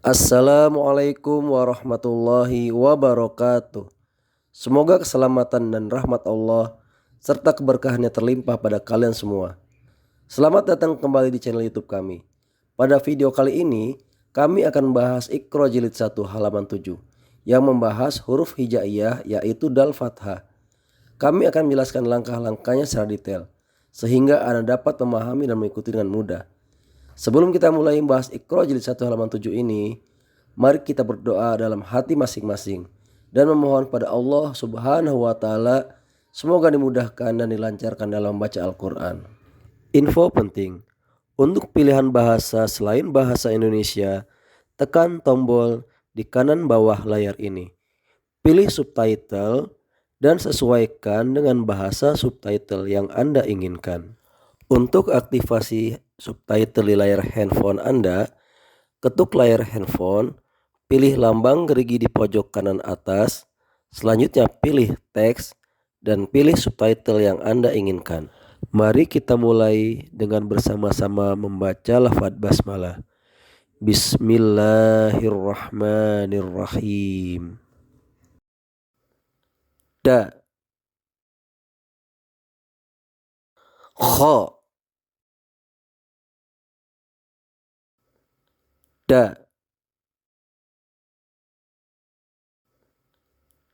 Assalamualaikum warahmatullahi wabarakatuh. Semoga keselamatan dan rahmat Allah serta keberkahannya terlimpah pada kalian semua. Selamat datang kembali di channel YouTube kami. Pada video kali ini, kami akan membahas Iqra Jilid 1 halaman 7 yang membahas huruf hijaiyah yaitu dal fathah. Kami akan menjelaskan langkah-langkahnya secara detail sehingga Anda dapat memahami dan mengikuti dengan mudah. Sebelum kita mulai membahas Iqra Jilid 1 halaman 7 ini, mari kita berdoa dalam hati masing-masing dan memohon pada Allah Subhanahu wa taala semoga dimudahkan dan dilancarkan dalam membaca Al-Qur'an. Info penting. Untuk pilihan bahasa selain bahasa Indonesia, tekan tombol di kanan bawah layar ini. Pilih subtitle dan sesuaikan dengan bahasa subtitle yang Anda inginkan. Untuk aktivasi subtitle di layar handphone Anda, ketuk layar handphone, pilih lambang gerigi di pojok kanan atas, selanjutnya pilih teks, dan pilih subtitle yang Anda inginkan. Mari kita mulai dengan bersama-sama membaca lafaz basmalah. Bismillahirrahmanirrahim. Da, kha, da,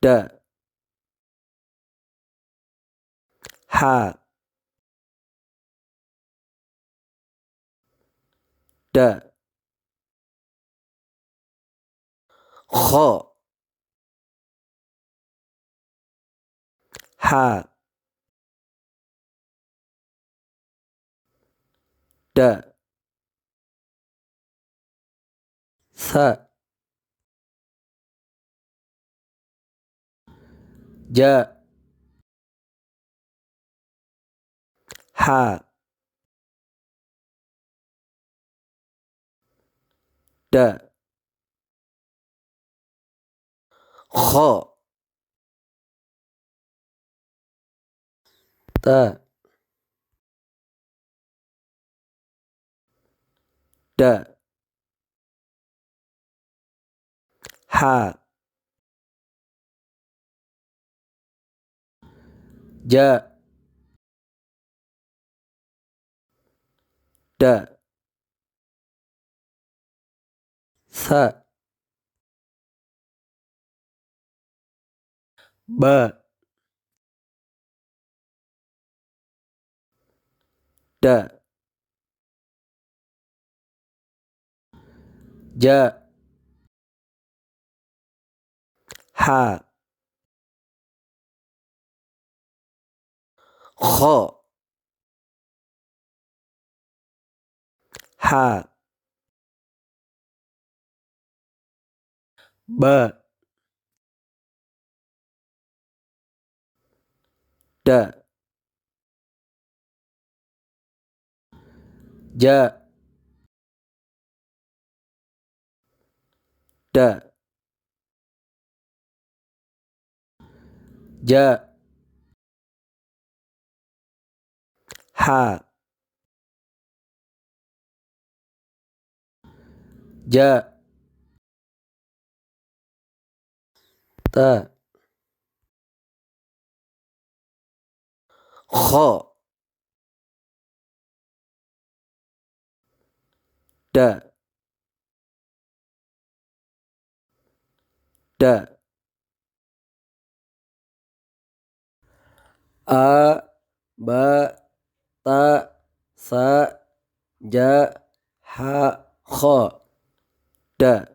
da, ha, da, kha, ha, da, sa, ja, ha, da, kha, ta, da, ha, ja, da, sa, ba, da, ja, ha, kha, ha, ba, da, ja, da, ja, ha, ja, ta, kha, da, da, a, ba, ta, sa, ja, ha, kha, da.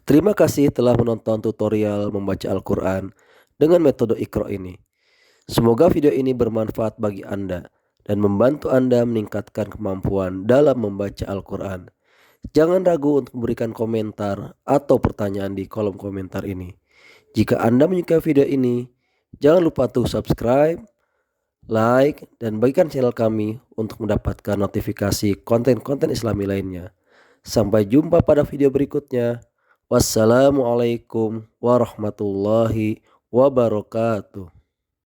Terima kasih telah menonton tutorial membaca Al-Quran dengan metode Iqra ini. Semoga video ini bermanfaat bagi Anda dan membantu Anda meningkatkan kemampuan dalam membaca Al-Quran. Jangan ragu untuk memberikan komentar atau pertanyaan di kolom komentar ini. Jika Anda menyukai video ini, jangan lupa untuk subscribe, like, dan bagikan channel kami untuk mendapatkan notifikasi konten-konten Islami lainnya. Sampai jumpa pada video berikutnya. Wassalamualaikum warahmatullahi wabarakatuh.